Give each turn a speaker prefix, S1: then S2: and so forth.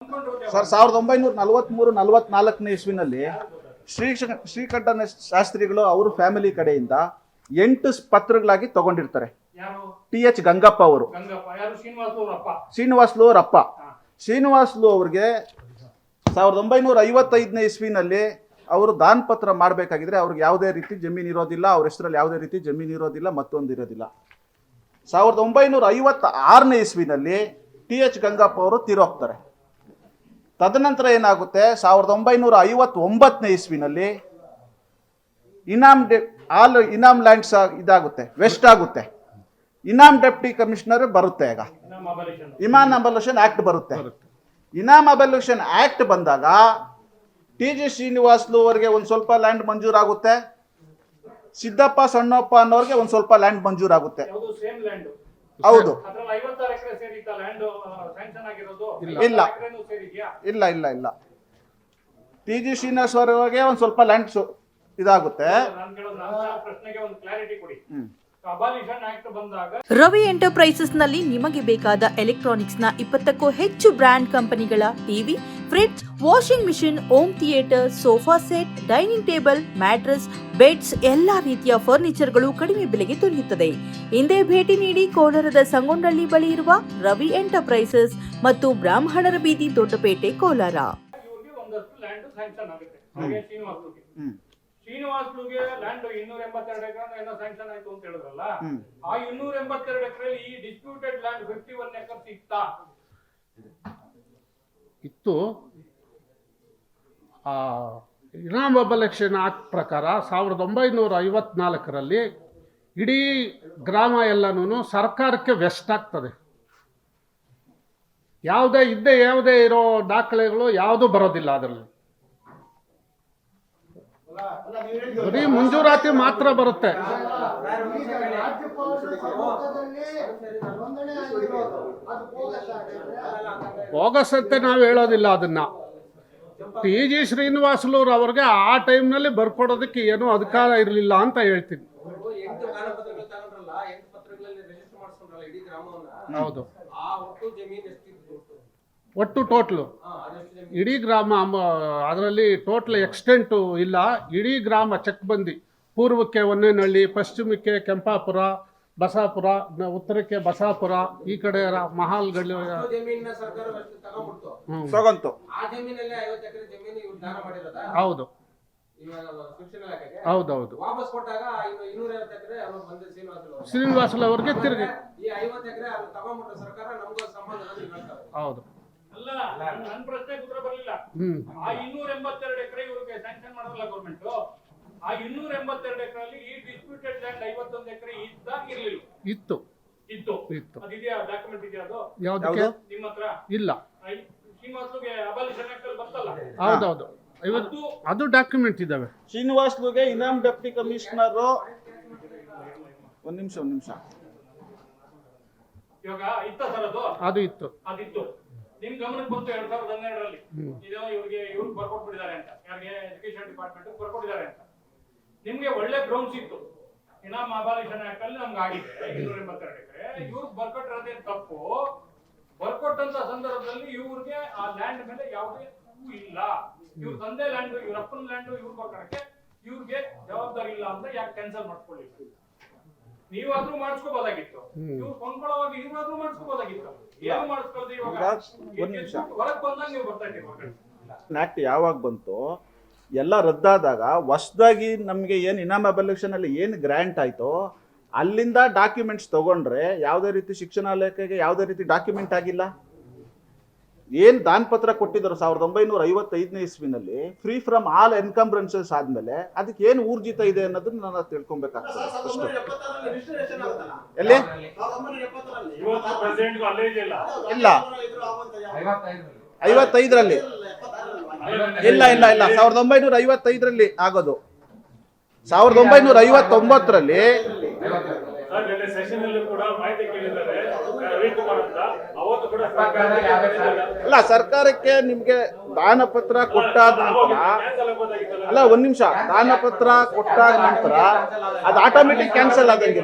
S1: Sir 1943-44ನೇ ಇಸ್ವಿನಲ್ಲಿ ಶ್ರೀಕಂಠ ಶಾಸ್ತ್ರಿಗಳು ಅವ್ರ family ಕಡೆಯಿಂದ 8 ಪತ್ರಗಳಾಗಿ ತಗೊಂಡಿರ್ತಾರೆ. TH ಗಂಗಪ್ಪ ಅವರು, ಶ್ರೀನಿವಾಸ್ಲು ಅವರ ಅಪ್ಪ. ಶ್ರೀನಿವಾಸ್ಲು ಅವ್ರಿಗೆ 1955ನೇ ಇಸ್ವಿನಲ್ಲಿ ಅವರು ದಾನ ಪತ್ರ ಮಾಡಬೇಕಾಗಿದ್ರೆ ಅವ್ರಿಗೆ ಯಾವುದೇ ರೀತಿ ಜಮೀನು ಇರೋದಿಲ್ಲ, ಅವ್ರ ಹೆಸರಲ್ಲಿ ಯಾವುದೇ ರೀತಿ ಜಮೀನು ಇರೋದಿಲ್ಲ, ಮತ್ತೊಂದು ಇರೋದಿಲ್ಲ. 1956ನೇ ಇಸ್ವಿನಲ್ಲಿ TH ಗಂಗಪ್ಪ ಅವರು ತೀರೋಗ್ತಾರೆ. ತದನಂತರ ಏನಾಗುತ್ತೆ, 1959ನೇ ಇಸ್ವಿನಲ್ಲಿ ಇನಾಮ್ ಲ್ಯಾಂಡ್ಸ್ ಇದಾಗುತ್ತೆ, ವೆಸ್ಟ್ ಆಗುತ್ತೆ. ಇನಾಮ್ ಡೆಪ್ಟಿ ಕಮಿಷನರ್ ಬರುತ್ತೆ. ಆಗ ಇನಾಮ್ ಅಬಲ್ಯೂಷನ್ ಆಕ್ಟ್ ಬರುತ್ತೆ. ಇನಾಮ್ ಅಬಲ್ಯೂಷನ್ ಆಕ್ಟ್ ಬಂದಾಗ TG ಶ್ರೀನಿವಾಸ್ಲು ಅವರಿಗೆ ಒಂದು ಸ್ವಲ್ಪ ಲ್ಯಾಂಡ್ ಮಂಜೂರಾಗುತ್ತೆ, ಸಿದ್ದಪ್ಪ ಸಣ್ಣಪ್ಪ ಅನ್ನೋರಿಗೆ ಒಂದು ಸ್ವಲ್ಪ ಲ್ಯಾಂಡ್ ಮಂಜೂರಾಗುತ್ತೆ. ಹೌದು. ಇಲ್ಲ ಇಲ್ಲ ಇಲ್ಲ ಇಲ್ಲ TG ಶ್ರೀನಿವಾಸ್ ಅವರಿಗೆ ಒಂದು ಸ್ವಲ್ಪ ಲ್ಯಾಂಡ್ ಇದಾಗುತ್ತೆ.
S2: ರವಿ ಎಂಟರ್ಪ್ರೈಸಸ್ ನಲ್ಲಿ ನಿಮಗೆ ಬೇಕಾದ ಎಲೆಕ್ಟ್ರಾನಿಕ್ಸ್ ನ 20ಕ್ಕೂ ಹೆಚ್ಚು ಬ್ರಾಂಡ್ ಕಂಪನಿಗಳ TV, fridge, washing machine, home theatre, sofa set, dining table, mattress, beds, ಎಲ್ಲಾ ರೀತಿಯ ಫರ್ನಿಚರ್ಗಳು ಕಡಿಮೆ ಬೆಲೆಗೆ ದೊರೆಯುತ್ತದೆ. ಹಿಂದೆ ಭೇಟಿ ನೀಡಿ ಕೋಲಾರದ ಸಂಗೊಂಡಳ್ಳಿ ಬಳಿ ಇರುವ ರವಿ ಎಂಟರ್ಪ್ರೈಸಸ್ ಮತ್ತು ಬ್ರಾಹ್ಮಣರ ಬೀದಿ, ದೊಡ್ಡಪೇಟೆ, ಕೋಲಾರ.
S3: ಶ್ರೀನಿವಾಸ್ಗೆ ಲ್ಯಾಂಡ್ 282 ಎಕರೆ ಏನೋ ಸ್ಯಾಂಕ್ಷನ್ ಆಯ್ತು ಅಂತ ಹೇಳಿದ್ರಲ್ಲ, ಆ 282 ಎಕರೆಯಲ್ಲಿ ಈ ಡಿಸ್ಪ್ಯೂಟೆಡ್ ಲ್ಯಾಂಡ್ 51 ಎಕರ್ಸ್
S4: ಇತ್ತು. ಇನಾಮ್ ಅಬಲ್ಯೂಷನ್ ಆಕ್ಟ್ ಪ್ರಕಾರ 1954ರಲ್ಲಿ ಇಡೀ ಗ್ರಾಮ ಎಲ್ಲನೂ ಸರ್ಕಾರಕ್ಕೆ ವೆಸ್ಟ್ ಆಗ್ತದೆ. ಯಾವುದೇ ಇರೋ ದಾಖಲೆಗಳು ಯಾವುದೂ ಬರೋದಿಲ್ಲ. ಅದರಲ್ಲಿ ಬರೀ ಮಂಜೂರಾತಿ ಮಾತ್ರ ಬರುತ್ತೆ. ಬೋಗಸ್ ಅಂತ ನಾವು ಹೇಳೋದಿಲ್ಲ. ಅದನ್ನ TG ಶ್ರೀನಿವಾಸ್ಲು ಅವ್ರಿಗೆ ಆ ಟೈಮ್ನಲ್ಲಿ ಬರ್ಕೊಡೋದಕ್ಕೆ ಏನೂ ಅಧಿಕಾರ ಇರಲಿಲ್ಲ ಅಂತ ಹೇಳ್ತೀನಿ. ಹೌದು. ಒಟ್ಟು ಟೋಟ್ಲು ಇಡೀ ಗ್ರಾಮ ಅದರಲ್ಲಿ ಟೋಟಲ್ ಎಕ್ಸ್ಟೆಂಟು ಇಲ್ಲ. ಇಡೀ ಗ್ರಾಮ ಚೆಕ್ ಬಂದು ಪೂರ್ವಕ್ಕೆ ಹೊನ್ನೇನಹಳ್ಳಿ, ಪಶ್ಚಿಮಕ್ಕೆ ಕೆಂಪಾಪುರ, ಬಸಾಪುರ, ಉತ್ತರಕ್ಕೆ ಬಸಾಪುರ, ಈ ಕಡೆ ಮಹಾಲ್ಗಳು ಹೌದು ಹೌದೌದು. ಶ್ರೀನಿವಾಸಲು ಅವ್ರಿಗೆ ತಿರುಗಿ ಹೌದು.
S3: ಅಲ್ಲ, ನನ್ನ ಪ್ರಶ್ನೆಗೆ ಉತ್ತರ ಬರಲಿಲ್ಲ. ಆ 282 ಎಕರೆ ಇವ್ರಿಗೆ ಸ್ಯಾಂಕ್ಷನ್ ಮಾಡಲ್ಲ ಗೌರ್ಮೆಂಟ್. ಆ 282 ಎಕರೆಯಲ್ಲಿ ಈ ಡಿಸ್ಪ್ಯೂಟೆಡ್ ಲ್ಯಾಂಡ್ 51 ಎಕರೆ ಇರಲಿಲ್ಲ.
S4: ಇತ್ತು.
S3: ಅದಿದೆಯಾ? ಡಾಕ್ಯುಮೆಂಟ್ ಇದೆಯಾ? ಅದು
S4: ಯಾವುದಕ್ಕೆ
S3: ನಿಮ್ಮ ಹತ್ರ
S4: ಇಲ್ಲ.
S3: ಶ್ರೀನಿವಾಸ್ಗೆ ಅಬಾಲಿಷನ್ ಆಕ್ಟ್ ಅಲ್ಲಿ ಬರ್ತಲ್ಲ.
S4: ಹೌದೌದು, ಅದು ಡಾಕ್ಯುಮೆಂಟ್ ಇದಾವೆ.
S1: ಶ್ರೀನಿವಾಸ್ಗೆ ಇನಾಮ್ ಡೆಪ್ಟಿ ಕಮಿಷನರ್ ಒಂದ್ ನಿಮಿಷ
S3: ಇವಾಗ ಇತ್ತ ಸರ್
S4: ಅದು ಇತ್ತು.
S3: ಅದಿತ್ತು. ನಿಮ್ ಗಮನಕ್ಕೆ ಬಂತು 2012ರಲ್ಲಿ ಇವ್ರಿಗೆ ಬರ್ಕೊಟ್ಬಿಟ್ಟಿದ್ದಾರೆ ಅಂತ, ಯಾರಿಗೆ ಎಜುಕೇಶನ್ ಡಿಪಾರ್ಟ್ಮೆಂಟ್ ಬರ್ಕೊಟ್ಟಿದ್ದಾರೆ ಅಂತ. ನಿಮ್ಗೆ ಒಳ್ಳೆ ಗ್ರೌಂಡ್ಸ್ ಇತ್ತು. ಇನಾಮ್ ಅಬಾಲಿಷನ್ ಆಕ್ಟ್ ಅಲ್ಲಿ ನಮ್ಗೆ ಆಗಿದೆ 282 ಎಕರೆ. ಇವ್ರಿಗೆ ಬರ್ಕೊಟ್ಟಿರೋದೇನು ತಪ್ಪು. ಬರ್ಕೊಟ್ಟಂತ ಸಂದರ್ಭದಲ್ಲಿ ಇವ್ರಿಗೆ ಆ ಲ್ಯಾಂಡ್ ಮೇಲೆ ಯಾವುದೇ ಇಲ್ಲ. ಇವ್ರ ತಂದೆ ಲ್ಯಾಂಡ್, ಇವ್ರ ಅಪ್ಪನ ಲ್ಯಾಂಡ್ ಇವ್ರು ಬರ್ಕೊಳಕ್ಕೆ ಇವ್ರಿಗೆ ಜವಾಬ್ದಾರಿ ಇಲ್ಲ ಅಂತ ಯಾಕೆ ಕ್ಯಾನ್ಸಲ್ ಮಾಡ್ಕೊಳ್ಳಿಲ್ಲ? ನೀವಾದ್ರೂ ಮಾಡಿಸ್ಕೋಬಹುದಾಗಿತ್ತು. ಇವ್ರು ಕೊಂಡ್ಕೊಳ್ಳೋವಾಗ ಇವ್ರಾದ್ರೂ ಮಾಡಿಸ್ಕೋಬಹುದಾಗಿತ್ತು. ಏನು ಮಾಡಿಸ್ಕೊಳ್ಳೋದು? ಇವಾಗ ಹೊರಗೆ ಬಂದಾಗ ನೀವು ಬರ್ತಾ ಇದ್ದೀವಿ.
S1: ಆಕ್ಟ್ ಯಾವಾಗ ಬಂತು, ಎಲ್ಲ ರದ್ದಾದಾಗ ಹೊಸದಾಗಿ ನಮಗೆ ಏನು ಇನಾಮ್ ಅಬಲ್ಯೂಷನ್ ಅಲ್ಲಿ ಏನು ಗ್ರ್ಯಾಂಟ್ ಆಯ್ತೋ ಅಲ್ಲಿಂದ ಡಾಕ್ಯುಮೆಂಟ್ಸ್ ತಗೊಂಡ್ರೆ ಯಾವುದೇ ರೀತಿ ಶಿಕ್ಷಣ ಇಲಾಖೆಗೆ ಯಾವುದೇ ರೀತಿ ಡಾಕ್ಯುಮೆಂಟ್ ಆಗಿಲ್ಲ. ಏನು ದಾನ ಪತ್ರ ಕೊಟ್ಟಿದ್ರು 1955ನೇ ಇಸ್ವಿನಲ್ಲಿ ಫ್ರೀ ಫ್ರಮ್ ಆಲ್ ಎನ್ಕಂಬ್ರೆನ್ಸಸ್ ಆದ್ಮೇಲೆ ಅದಕ್ಕೆ ಏನು ಊರ್ಜಿತ ಇದೆ ಅನ್ನೋದನ್ನ ನಾನು ತಿಳ್ಕೊಬೇಕಾಗ್ತದೆ. ಎಲ್ಲಿ ಇಲ್ಲ 55ರಲ್ಲಿ ಇಲ್ಲ 1955ರಲ್ಲಿ ಆಗೋದು. 1959ರಲ್ಲಿ ಅಲ್ಲ, ಸರ್ಕಾರಕ್ಕೆ ನಿಮ್ಗೆ ದಾನ ಪತ್ರ ಕೊಟ್ಟಾದ ನಂತರ ಅಲ್ಲ, ಒಂದ್ ನಿಮಿಷ, ದಾನ ಪತ್ರ ಕೊಟ್ಟಾದ ನಂತರ ಅದು ಆಟೋಮೆಟಿಕ್ ಕ್ಯಾನ್ಸಲ್ ಆದಂಗೆ.